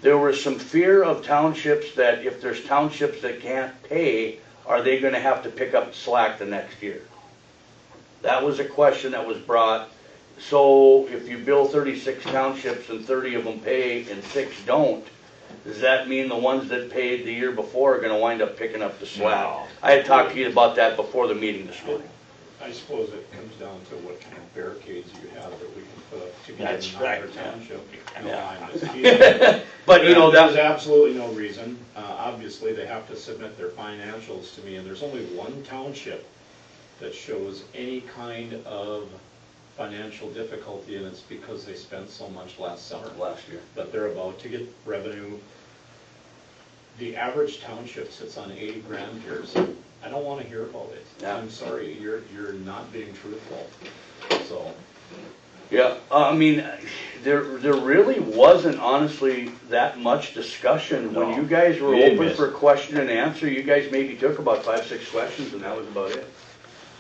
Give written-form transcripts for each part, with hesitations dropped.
there was some fear of townships that if there's townships that can't pay, are they gonna have to pick up the slack the next year? That was a question that was brought. So if you bill 36 townships and 30 of them pay and 6 don't, does that mean the ones that paid the year before are gonna wind up picking up the slack? No. I had talked to you about that before the meeting this morning. I suppose it comes down to what kind of barricades you have that we can put up to get That's in right, another township. No, Yeah. I'm just teasing. But you know, There's that, absolutely no reason. Obviously, they have to submit their financials to me, and there's only one township that shows any kind of financial difficulty, and it's because they spent so much last summer. last year. But they're about to get revenue. The average township sits on 80 grand here, so I don't want to hear about it. Yeah. I'm sorry, you're not being truthful. So, Yeah, I mean, there really wasn't honestly that much discussion. When No. you guys were We didn't open miss for it. question and answer, you guys maybe took about 5, 6 questions and that was about it.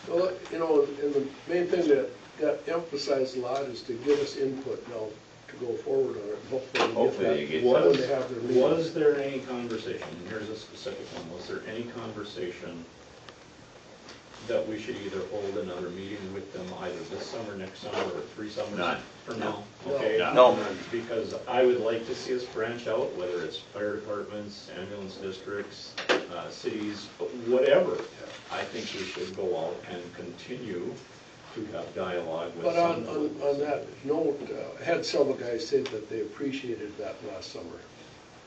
Well, you know, and the main thing that got emphasized a lot is to give us input now to go forward on it. Hopefully you get when was, they have their meeting. was there any conversation, and here's a specific one, was there any conversation that we should either hold another meeting with them either this summer, next summer, or 3 summers? None. Or no? No. Okay. No. Because I would like to see us branch out, whether it's fire departments, ambulance districts, cities, whatever. I think we should go out and continue to have dialogue with But some. on that note, I had several guys say that they appreciated that last summer,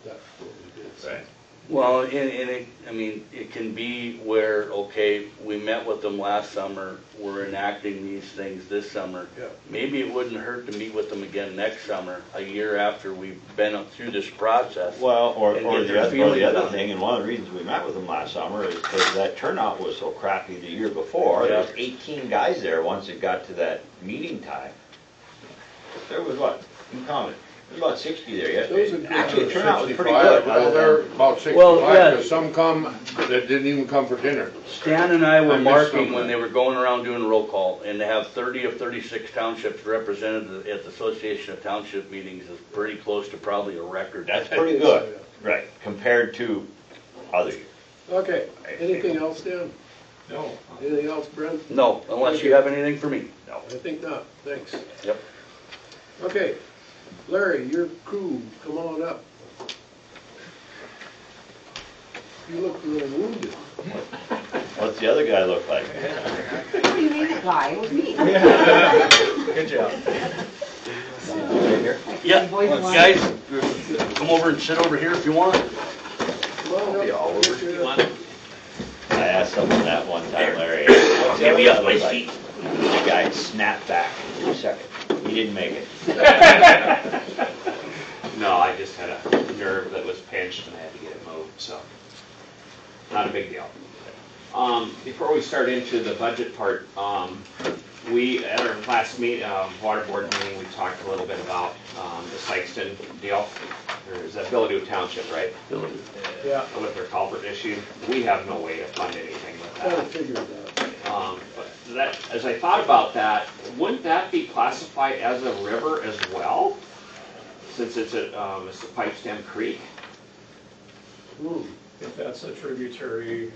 that what we did. So. Right. Well, and it, I mean, it can be where, okay, we met with them last summer, we're enacting these things this summer. Yeah. Maybe it wouldn't hurt to meet with them again next summer, a year after we've been up through this process. Well, or And get the their other, feelings on other it. thing, and one of the reasons we met with them last summer is because that turnout was so crappy the year before. There was 18 guys there once it got to that meeting time. There was what? You counted. There was about 60 there Those are yesterday. good. Actually, the turnout was pretty 65. good. Well, they're about 65, Well, yeah. because some come that didn't even come for dinner. Stan and I were I missed marking some. when they were going around doing roll call, and to have 30 of 36 townships represented at the Association of Township meetings is pretty close to probably a record. That's pretty good, right, compared to other years. Okay, anything else, Dan? No. Anything else, Brent? No, unless you have anything for me. No. I think not, thanks. Yep. Okay, Larry, your crew, come on up. You look a little wounded. What's the other guy look like? What do you mean a guy? It was me. Good job. Right here? Yeah, Boys and guys, come over and sit over here if you want. Come on up. Get your- I asked someone that one time, Larry. Give me up my seat. The guy snapped back. Give me a second. He didn't make it. No, I just had a nerve that was pinched and I had to get it moved, so not a big deal. Before we start into the budget part, we, at our last Waterboard meeting, we talked a little bit about the Sykeston deal. Or is that Billowdoo Township, right? Yeah, With their culvert issue. We have no way to fund anything with kind of that. figured that. But that, as I thought about that, wouldn't that be classified as a river as well? Since it's a Pipestem Creek? If that's a tributary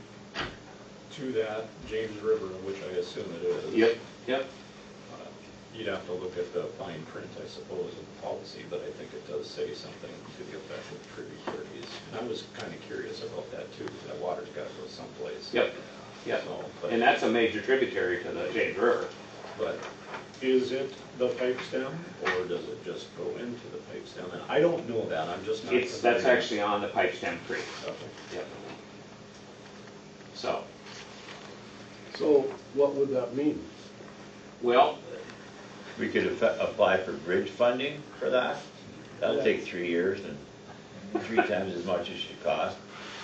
to that James River, which I assume it is. Yep. You'd have to look at the fine print, I suppose, of the policy, but I think it does say something to the effect of tributaries. And I was kind of curious about that too, because that water's got to go someplace. Yep. So, but- And that's a major tributary to the James River. But is it the pipe stem, or does it just go into the pipe stem? And I don't know that, I'm just not. That's familiar. actually on the Pipestem Creek. Okay. Yep. So, So what would that mean? well, We could apply for bridge funding for that. That'll take 3 years and 3 times as much as it costs.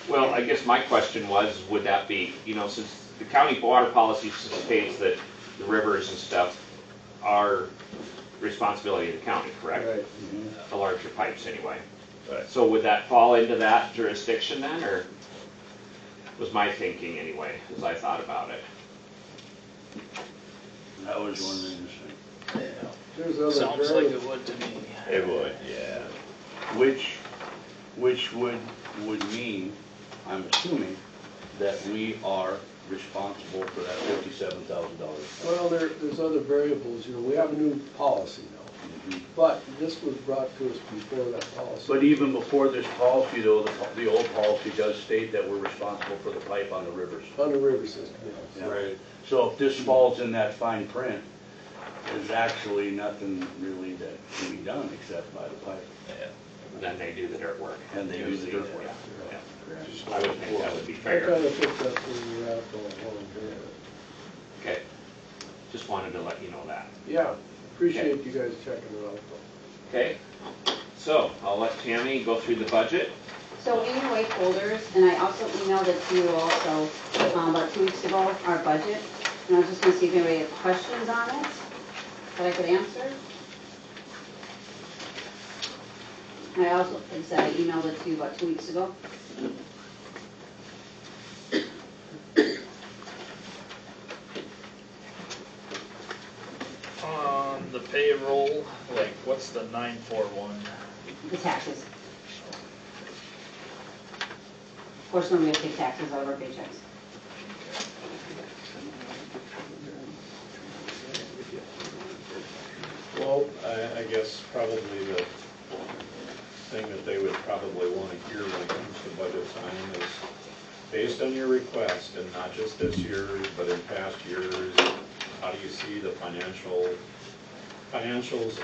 well, I guess my question was, would that be, since the county water policy states that the rivers and stuff are responsibility of the county, correct? Right. The larger pipes anyway. Right. So would that fall into that jurisdiction then, or was my thinking anyway, as I thought about it? That was one thing to say. There's other Sounds like very- it would to me. It would, yeah. Which, which would mean, I'm assuming, that we are responsible for that $57,000. Well, there's other variables, you know, we have a new policy now, but this was brought to us before that policy. But even before this policy though, the old policy does state that we're responsible for the pipe on the rivers. On the river system, yes. Yeah. Right. So if this falls in that fine print, there's actually nothing really that can be done except by the pipe. Then they do the dirt work. And they do the dirt work. Yeah. I would think that would be I fair. kinda think that's where we're at all here. Okay. Just wanted to let you know that. Yeah, appreciate you guys checking it out though. Okay? So I'll let Tammy go through the budget. So in your white folders, and I also emailed it to you also about 2 weeks ago, our budget. And I was just gonna see if anybody had questions on it that I could answer. I also, like I said, I emailed it to you about 2 weeks ago. On the payroll, like, what's the 941? The taxes. Of course, nobody will take taxes out of our paychecks. Well, I guess probably the thing that they would probably want to hear when it comes to budget time is, based on your request, and not just this year, but in past years, how do you see the financials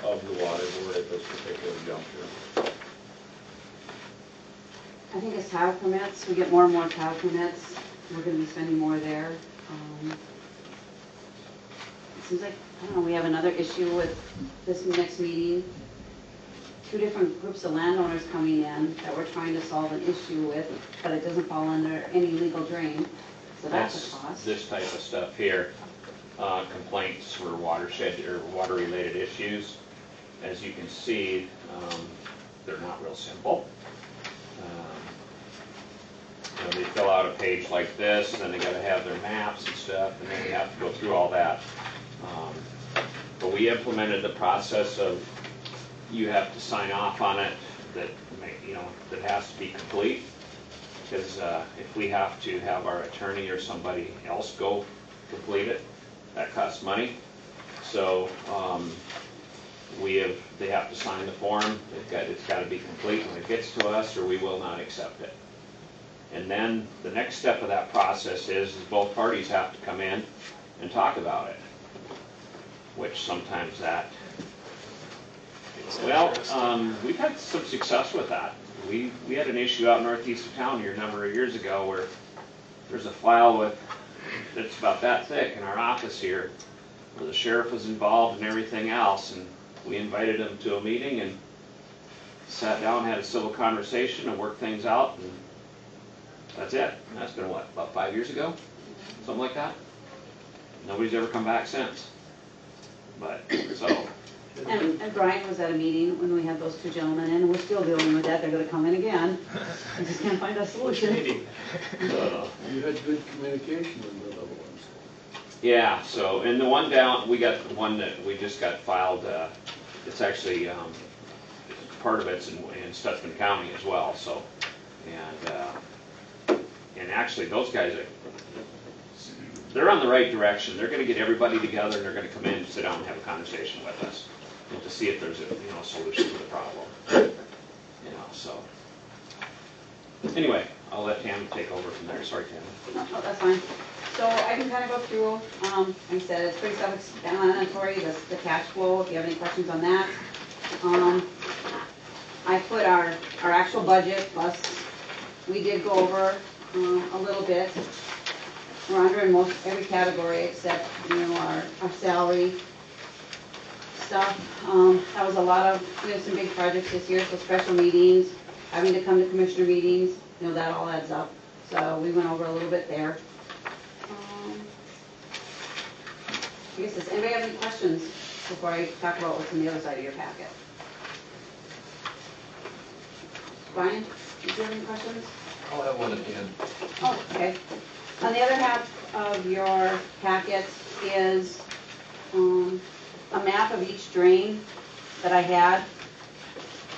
of the water board at this particular juncture? I think as tile permits, we get more and more tile permits, we're gonna be spending more there. It seems like, I don't know, we have another issue with this next meeting. 2 different groups of landowners coming in that we're trying to solve an issue with, but it doesn't fall under any legal drain, so that's a cost. This type of stuff here, complaints for watershed or water-related issues. As you can see, they're not real simple. You know, they fill out a page like this, then they gotta have their maps and stuff, and then you have to go through all that. But we implemented the process of, you have to sign off on it, that, you know, that has to be complete. Because if we have to have our attorney or somebody else go complete it, that costs money. So they have to sign the form, it's got to be complete when it gets to us, or we will not accept it. And then the next step of that process is both parties have to come in and talk about it, which sometimes that, well, we've had some success with that. We had an issue out northeast of town here a number of years ago where there's a file that's about that thick in our office here, where the sheriff was involved and everything else, and we invited him to a meeting and sat down, had a civil conversation and worked things out, and that's it. And that's been what, about 5 years ago? Something like that? Nobody's ever come back since. But, so, And Brian was at a meeting when we had those 2 gentlemen in, and we're still dealing with that, they're gonna come in again. We just can't find a solution. You had good communication in the other ones. yeah, so, and the one down, we got the one that we just got filed, it's actually, part of it's in Stutzman County as well, so, and actually, those guys they're on the right direction. They're gonna get everybody together, and they're gonna come in and sit down and have a conversation with us, and to see if there's a, you know, solution to the problem. You know, so. Anyway, I'll let Tammy take over from there. Sorry, Tammy. No, that's fine. So I can kind of go through, like I said, it's pretty self-explanatory, the cash flow, if you have any questions on that. I put our actual budget plus, we did go over a little bit. We're under in most every category except, you know, our salary stuff. That was a lot of, we have some big projects this year, so special meetings, having to come to commissioner meetings, you know, that all adds up. So we went over a little bit there. I guess, does anybody have any questions before I talk about what's on the other side of your packet? Brian, do you have any questions? I'll have one at the end. Oh, okay. On the other half of your packet is a map of each drain that I had.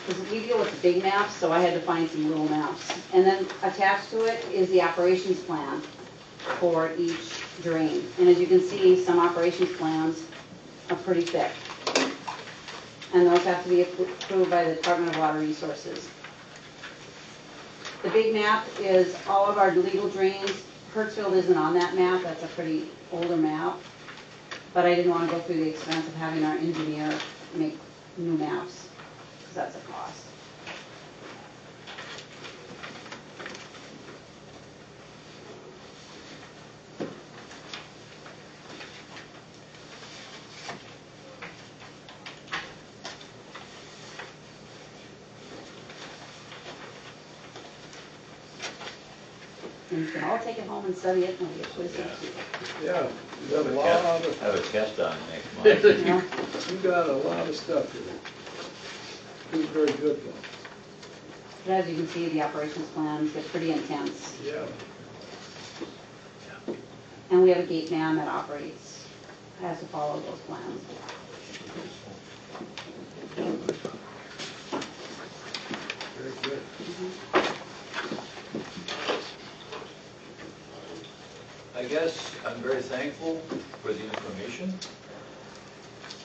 because we deal with the big maps, so I had to find some little maps. And then attached to it is the operations plan for each drain. And as you can see, some operations plans are pretty thick. And those have to be approved by the Department of Water Resources. The big map is all of our legal drains. Hertzfield isn't on that map, that's a pretty older map. But I didn't want to go through the expense of having our engineer make new maps, because that's a cost. And you can all take it home and study it when we get quizzed. Yeah, you got a lot of, Have a test on it next month. You know? you got a lot of stuff here. It's very good though. But as you can see, the operations plans get pretty intense. Yeah. And we have a gate man that operates, has to follow those plans. Very good. I guess I'm very thankful for the information.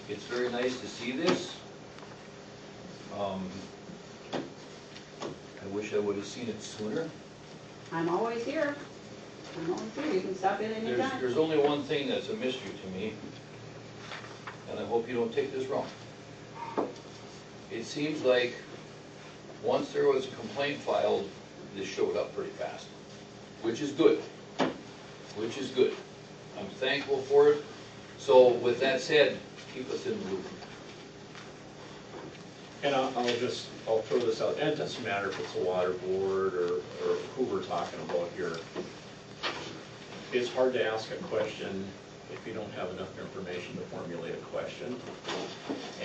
It's very nice to see this. I wish I would have seen it sooner. I'm always here. I'm always here. You can stop in anytime. There's only one thing that's a mystery to me, and I hope you don't take this wrong. It seems like once there was a complaint filed, this showed up pretty fast, which is good. Which is good. I'm thankful for it. So with that said, keep us in the loop. And I'll throw this out, and it doesn't matter if it's a water board or who we're talking about here. It's hard to ask a question if you don't have enough information to formulate a question.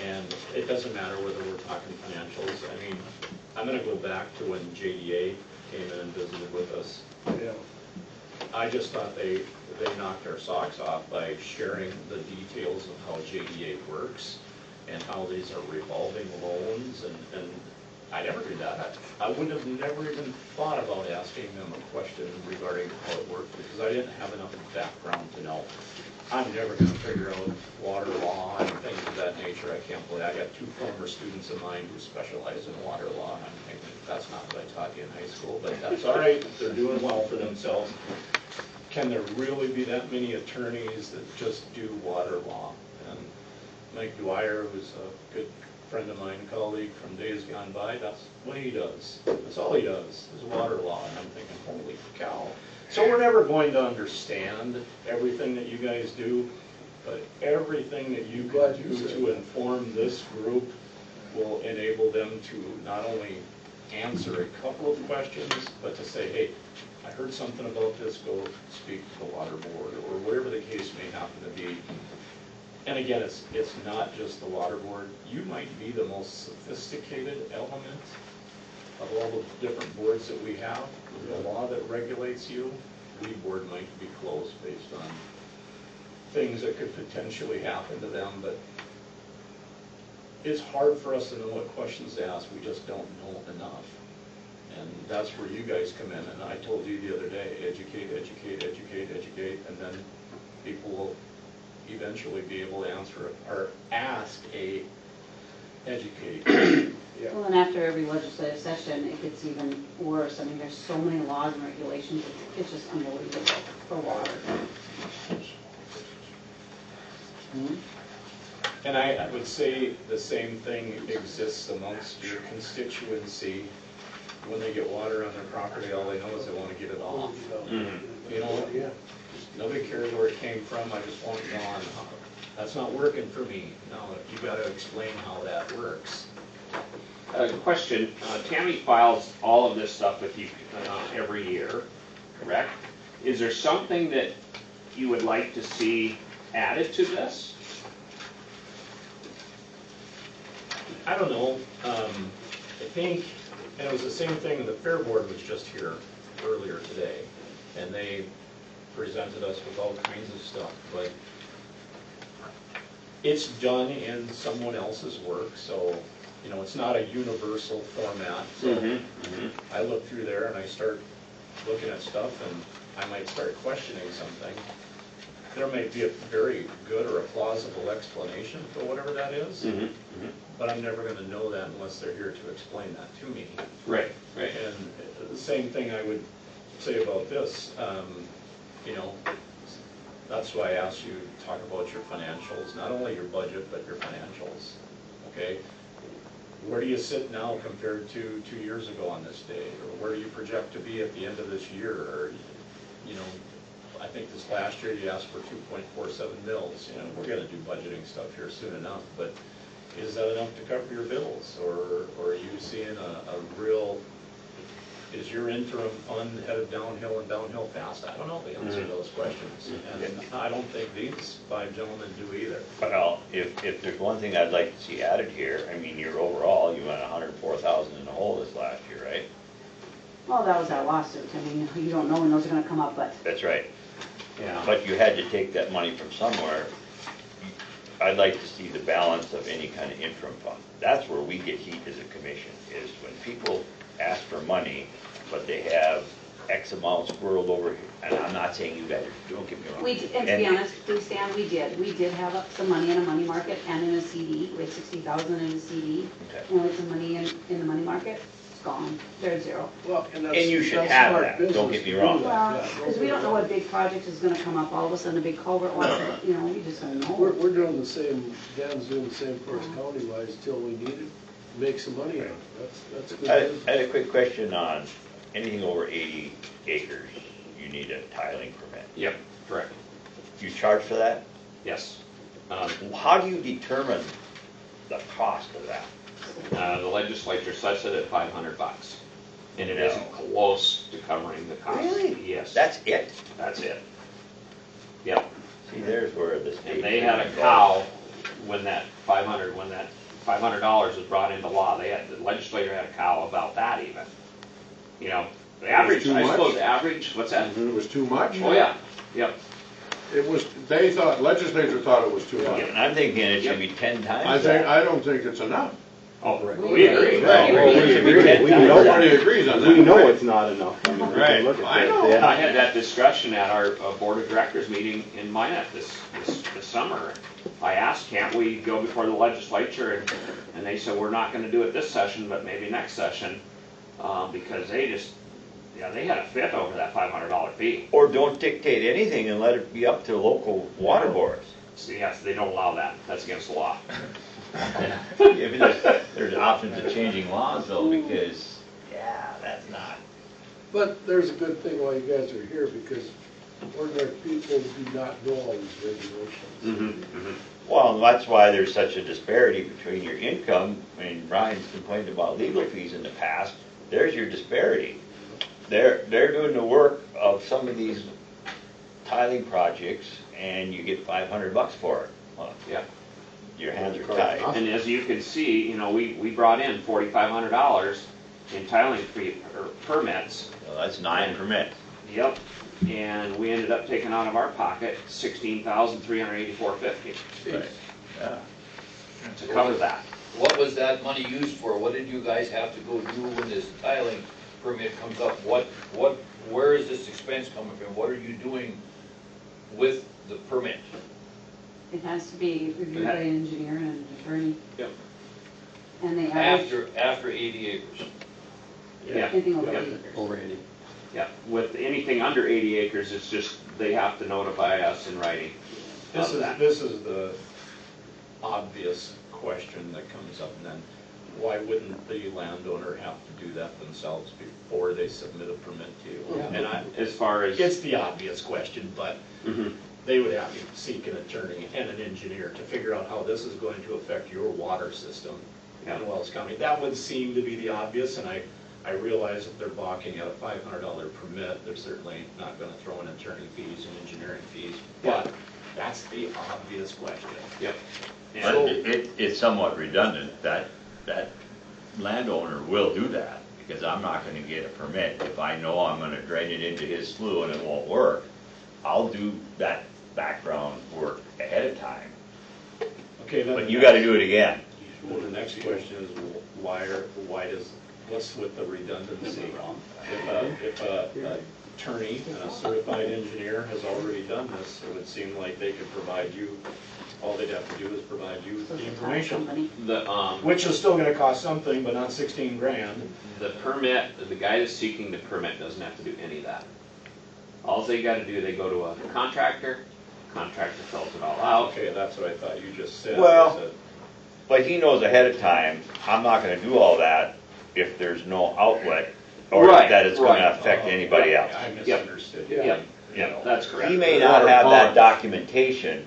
And it doesn't matter whether we're talking financials. I mean, I'm gonna go back to when JDA came in and visited with us. Yeah. I just thought they knocked our socks off by sharing the details of how JDA works and how these are revolving loans, and I never did that. I would have never even thought about asking them a question regarding how it worked, because I didn't have enough background to know. I'm never gonna figure out water law and things of that nature. I can't believe, I got 2 former students of mine who specialize in water law, and I'm thinking, that's not what I taught you in high school, but that's all right, they're doing well for themselves. Can there really be that many attorneys that just do water law? And Mike Dwyer, who's a good friend of mine, colleague from days gone by, that's what he does. That's all he does, is water law, and I'm thinking, holy cow. So we're never going to understand everything that you guys do, but everything that you can do to inform this group will enable them to not only answer a couple of questions, but to say, hey, I heard something about this, go speak to the water board, or whatever the case may happen to be. And again, it's not just the water board. You might be the most sophisticated element of all the different boards that we have. The law that regulates you, weed board might be closed based on things that could potentially happen to them, but it's hard for us to know what questions to ask. We just don't know enough. And that's where you guys come in, and I told you the other day, educate, educate, educate, educate, and then people will eventually be able to answer or ask a educate. Yeah. Well, and after every legislative session, it gets even worse. I mean, there's so many laws and regulations, it's just unbelievable for water. And I would say the same thing exists amongst your constituency. When they get water on their property, all they know is they want to get it off. You know, Yeah. nobody cares where it came from, I just want it gone. That's not working for me. No, you gotta explain how that works. Question, Tammy files all of this stuff with you every year, correct? Is there something that you would like to see added to this? I don't know, I think, and it was the same thing, the Fair Board was just here earlier today, and they presented us with all kinds of stuff, but it's done in someone else's work, so you know, it's not a universal format, so I look through there and I start looking at stuff and I might start questioning something. There may be a very good or a plausible explanation for whatever that is, but I'm never gonna know that unless they're here to explain that to me. Right, right. And the same thing I would say about this, you know, that's why I asked you to talk about your financials, not only your budget, but your financials, okay? Where do you sit now compared to 2 years ago on this day? Or where do you project to be at the end of this year? Or, you know, I think this last year you asked for 2.47 mils. You know, we're gonna do budgeting stuff here soon enough, but is that enough to cover your bills? Or are you seeing a real, is your interim fund headed downhill and downhill fast? I don't know the answer to those questions. And I don't think these 5 gentlemen do either. Well, if there's one thing I'd like to see added here, I mean, your overall, you went 104,000 in the hole this last year, right? Well, that was our lawsuit. I mean, you don't know when those are gonna come up, but That's right. Yeah. But you had to take that money from somewhere. I'd like to see the balance of any kind of interim fund. That's where we get heat as a commission, is when people ask for money, but they have X amount squirreled over here. And I'm not saying you guys, don't get me wrong. and to be honest, Stan, we did have some money in a money market and in a CD. We had 60,000 in a CD. Okay. And we had some money in the money market. It's gone. They're at zero. Well, and that's. And you should that's have smart that, business don't get me to do wrong. that, Well, yeah. because we don't know what big project is gonna come up. All of a sudden, a big culvert, you know, we just don't know. We're doing the same, Dan's doing the same for us county-wise till we need it, make some money on it. That's good I business. had a quick question on anything over 80 acres, you need a tiling permit. Yep, correct. You charge for that? Yes. How do you determine the cost of that? The legislature sets it at $500, and it No. isn't close to covering the cost. Really? Yes. That's it? That's it. Yep. See, there's where the state. And they had a cow when that $500 was brought into law. The legislature had a cow about that even. You know, the average, too I much? suppose average, what's that? It was too much? Oh, yeah, yep. It was, they thought, legislature thought it was too much. And I'm thinking it should be 10 times I that. don't think it's enough. Oh, we agree. Right. We agree. It should be 10 times Nobody that. agrees on that. We know it's not enough. I mean, we Right. can look at I this, know. yeah. I had that discussion at our board of directors meeting in Minot this summer. I asked, can't we go before the legislature? And they said, we're not gonna do it this session, but maybe next session, because they had a fit over that $500 fee. Or don't dictate anything and let it be up to local water boards. So yes, they don't allow that. That's against the law. There's options of changing laws though, because, yeah, that's not. But there's a good thing while you guys are here, because ordinary people do not know all these regulations. Well, that's why there's such a disparity between your income. I mean, Brian's complained about legal fees in the past. There's your disparity. They're doing the work of some of these tiling projects, and you get $500 for it. Well, Yeah. your hands are tied. And as you can see, you know, we brought in $4,500 in tiling permits. Well, that's 9 permits. Yep. And we ended up taking out of our pocket $16,384.50 Right. Yeah. to cover that. What was that money used for? What did you guys have to go do when this tiling permit comes up? Where is this expense coming from? What are you doing with the permit? It has to be reviewed by an engineer and an attorney. Yep. And they average After 80 acres? Yeah. anything over Yep. 80 acres. Over 80. Yeah. With anything under 80 acres, it's just, they have to notify us in writing This of is, that. this is the obvious question that comes up, and then why wouldn't the landowner have to do that themselves before they submit a permit to you? Yeah. And As far as, it's the obvious question, but Mhm. they would have to seek an attorney and an engineer to figure out how this is going to affect your water system in Wells County. That would seem to be the obvious, and I realize that they're balking at a $500 permit. They're certainly not gonna throw in attorney fees and engineering fees, but that's the obvious question. Yep. But And it's somewhat redundant, that landowner will do that, because I'm not gonna get a permit if I know I'm gonna drain it into his slough and it won't work. I'll do that background work ahead of time, Okay, then. but you gotta do it again. Well, the next question is, why does, what's with the redundancy? If a attorney and a certified engineer has already done this, it would seem like they could provide you, all they'd have to do is provide you So the it's a information. company. Which is still gonna cost something, but not 16 grand. The permit, the guy that's seeking the permit doesn't have to do any of that. All they gotta do, they go to a contractor fills it all out. Okay, that's what I thought you just said. Well- is that- But he knows ahead of time, I'm not gonna do all that if there's no outlet, or Right, that it's right. gonna affect anybody else. I misunderstood. you. Yeah. You know, That's correct. he may not have that documentation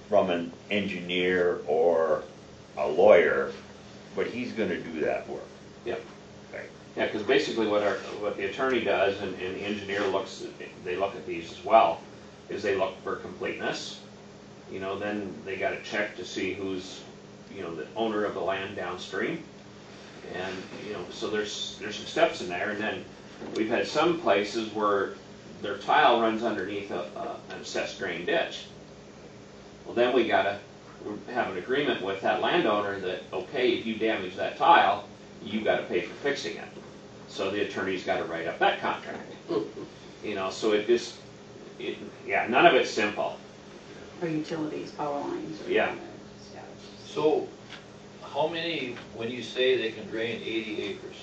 from an engineer or a lawyer, but he's gonna do that work. Yep. Okay. Yeah, because basically what the attorney does, and the engineer looks, they look at these as well, is they look for completeness. You know, then they gotta check to see who's, you know, the owner of the land downstream. And, you know, so there's some steps in there, and then we've had some places where their tile runs underneath an assessed drain ditch. Well, then we gotta have an agreement with that landowner that, okay, if you damage that tile, you gotta pay for fixing it. So the attorney's gotta write up that contract. You know, so yeah, none of it's simple. Or utilities, power lines. Or Yeah. So, how many, when you say they can drain 80 acres,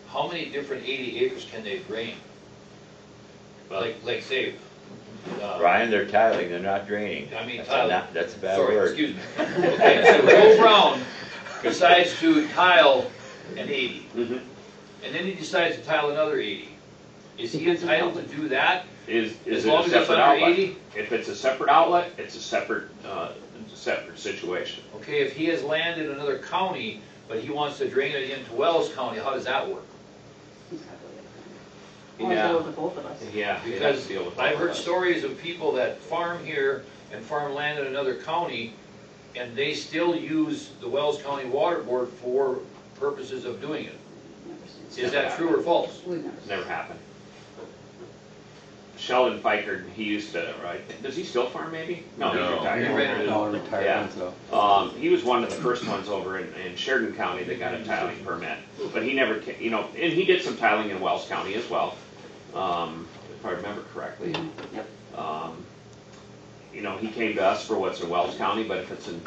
how many different 80 acres can they drain? Like say, Brian, they're tiling, they're not draining. I mean, That's a bad sorry, word. excuse me. Okay, so Joe Brown decides to tile an 80, Mhm. and then he decides to tile another 80. Is he entitled to do that? Is As it long a as it's separate under outlet? 80? If it's a separate outlet, it's a separate situation. Okay, if he has land in another county, but he wants to drain it into Wells County, how does that work? Or Yeah. deal with both of us. Yeah, he has Because to deal with I've both heard of us. stories of people that farm here and farm land in another county, and they still use the Wells County Waterboard for purposes of doing it. Never seen Is that true or false? it. We've never seen Never happened. Sheldon Fikert, he used to, right, does he still farm maybe? No, he's retired. He retired. No, retirement, so. He was one of the first ones over in Sheridan County that got a tiling permit, but he never, you know, and he did some tiling in Wells County as well, if I remember correctly. Yep. You know, he came to us for what's in Wells County, but if it's in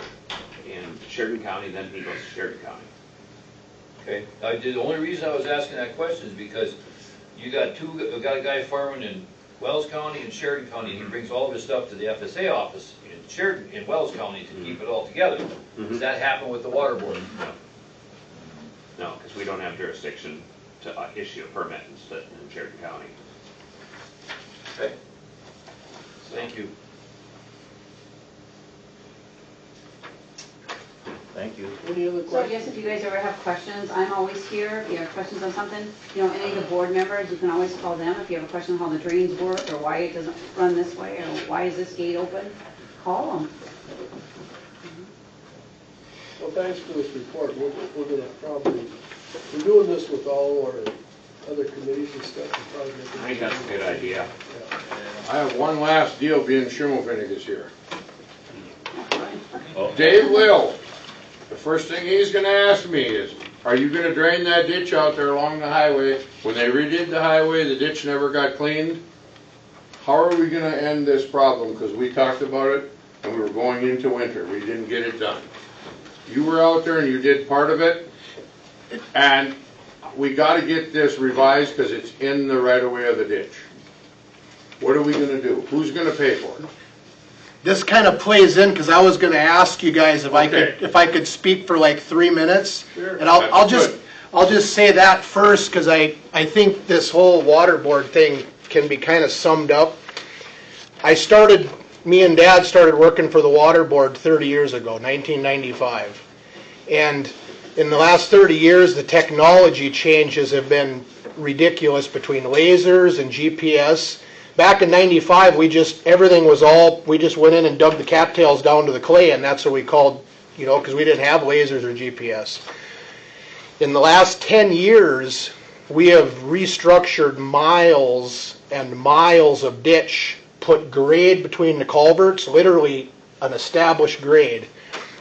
Sheridan County, then he goes to Sheridan County. Okay, the only reason I was asking that question is because you got a guy farming in Wells County and Sheridan County, and he brings all of his stuff to the FSA office in Wells County to keep it all together. Does that happen with the water board? No, because we don't have jurisdiction to issue a permit in Sheridan County. Okay. Thank you. Thank you. Any other So I questions? guess if you guys ever have questions, I'm always here. If you have questions on something, you know, any of the board members, you can always call them. If you have a question on how the drains work, or why it doesn't run this way, or why is this gate open, call them. Well, thanks for this report. We're gonna probably, we're doing this with all our other committees and stuff. We'll probably make it- I think that's a good idea. Yeah. I have one last deal being Schimmelfinnig is here. Oh. Dave Will, the first thing he's gonna ask me is, are you gonna drain that ditch out there along the highway? When they redid the highway, the ditch never got cleaned. How are we gonna end this problem? Because we talked about it and we were going into winter. We didn't get it done. You were out there and you did part of it. And we gotta get this revised because it's in the right of way of the ditch. What are we gonna do? Who's gonna pay for it? This kind of plays in, because I was gonna ask you guys if Okay. I could speak for like 3 minutes. Sure. And I'll That's I'll just say that first, because I think this whole water board thing can be kind of summed up. Me and Dad started working for the water board 30 years ago, 1995. And in the last 30 years, the technology changes have been ridiculous between lasers and GPS. Back in 95, we just went in and dug the cattails down to the clay, and that's what we called, you know, because we didn't have lasers or GPS. In the last 10 years, we have restructured miles and miles of ditch, put grade between the culverts, literally an established grade.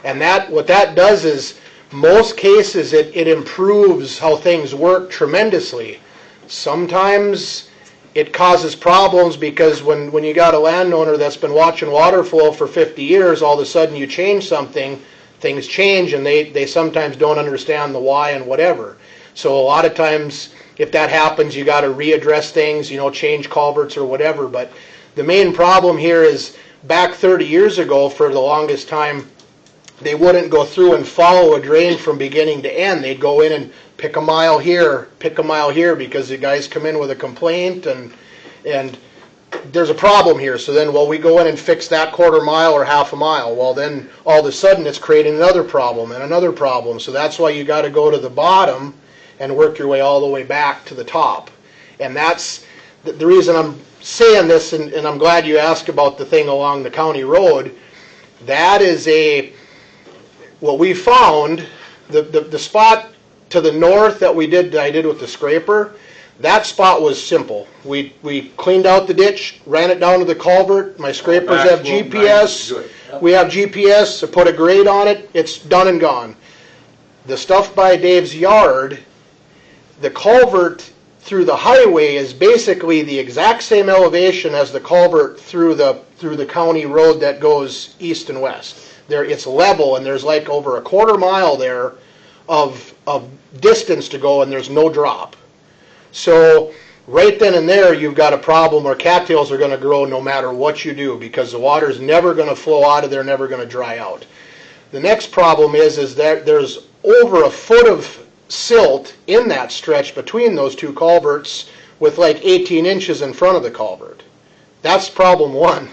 And what that does is, most cases, it improves how things work tremendously. Sometimes it causes problems because when you got a landowner that's been watching water flow for 50 years, all of a sudden you change something, things change, and they sometimes don't understand the why and whatever. So a lot of times, if that happens, you got to readdress things, change culverts or whatever. But the main problem here is, back 30 years ago, for the longest time, they wouldn't go through and follow a drain from beginning to end. They'd go in and pick a mile here, because the guys come in with a complaint and there's a problem here. So then, we go in and fix that quarter mile or half a mile. Well, then all of a sudden it's creating another problem and another problem. So that's why you got to go to the bottom and work your way all the way back to the top. And that's the reason I'm saying this, and I'm glad you asked about the thing along the county road. That is what we found, the spot to the north that I did with the scraper, that spot was simple. We cleaned out the ditch, ran it down to the culvert. My scrapers have GPS. We have GPS, I put a grade on it, it's done and gone. The stuff by Dave's yard, the culvert through the highway is basically the exact same elevation as the culvert through the county road that goes east and west. It's level, and there's like over a quarter mile there of distance to go, and there's no drop. So right then and there, you've got a problem where cattails are going to grow no matter what you do, because the water's never going to flow out of there, never going to dry out. The next problem is that there's over a foot of silt in that stretch between those two culverts, with like 18 inches in front of the culvert. That's problem one.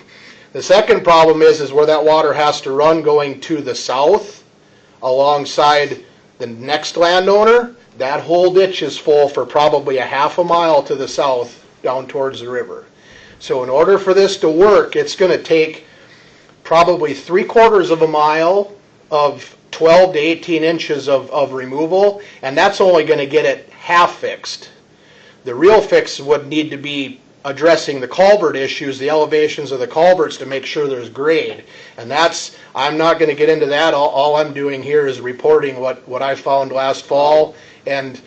The second problem is where that water has to run going to the south alongside the next landowner. That whole ditch is full for probably a half a mile to the south down towards the river. So in order for this to work, it's going to take probably 3/4 of a mile of 12 to 18 inches of removal, and that's only going to get it half fixed. The real fix would need to be addressing the culvert issues, the elevations of the culverts, to make sure there's grade. And I'm not going to get into that. All I'm doing here is reporting what I found last fall. And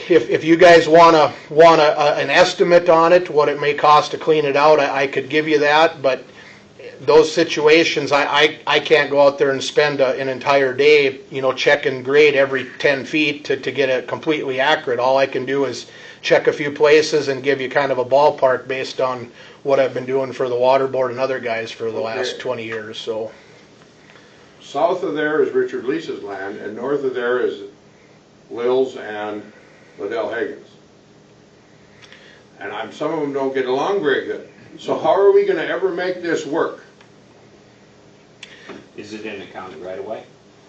if you guys want an estimate on it, what it may cost to clean it out, I could give you that. But those situations, I can't go out there and spend an entire day, checking grade every 10 feet to get it completely accurate. All I can do is check a few places and give you kind of a ballpark based on what I've been doing for the Waterboard and other guys for the last 20 years. So south of there is Richard Leese's land, and north of there is Lil's and Liddell Hagen's. And some of them don't get along very good. So how are we going to ever make this work? Is it in the county right away?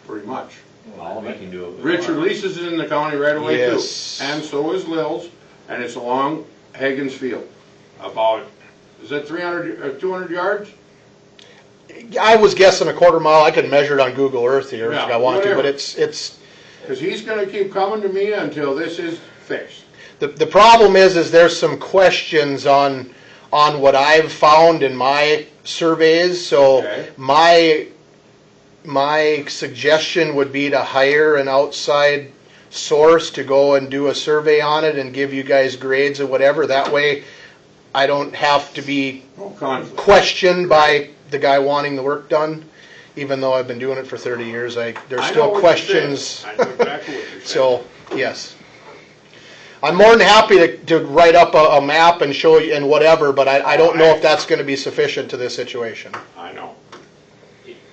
Pretty much. All we can do it. Richard Leese's is in the county right away Yes. too. And so is Lil's, and it's along Hagen's Field. About, is that 300 or 200 yards? I was guessing a quarter mile. I could measure it on Google Earth here if Yeah, I want to, but whatever. it's Because he's going to keep coming to me until this is fixed. the problem is there's some questions on what I've found in my surveys. So Okay. my suggestion would be to hire an outside source to go and do a survey on it and give you guys grades or whatever. That way I don't have to be No conflict. questioned by the guy wanting the work done. Even though I've been doing it for 30 years, there's I know still what questions. you're saying. I know exactly what you're saying. So, yes. I'm more than happy to write up a map and show you and whatever, but I don't know if that's going to be sufficient to this situation. I know.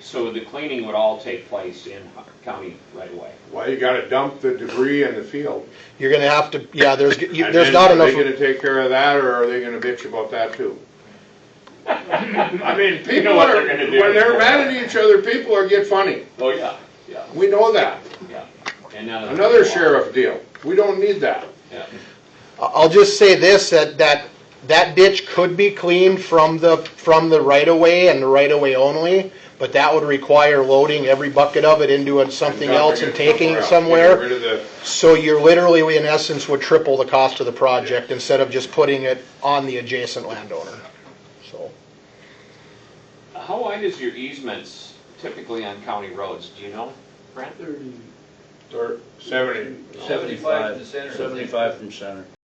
So the cleaning would all take place in county right away? Well, you got to dump the debris in the field. You're going to have to, yeah, there's And there's then not Are enough. they going to take care of that, or are they going to bitch about that too? I mean, people know what are, they're gonna do. when they're mad at each other, people are get funny. Oh, yeah, yeah, We know that. yeah. And none of Another sheriff deal. We don't need that. Yeah. I'll just say this, that ditch could be cleaned from the right-of-way and the right-of-way only, but that would require loading every bucket of it into something else and taking it Get somewhere. rid of the, So you're literally, in essence, would triple the cost of the project instead of just putting it on the adjacent landowner. So How wide is your easements typically on county roads? Do you know, Brent? 30. Or 75 in the center. 75 from center.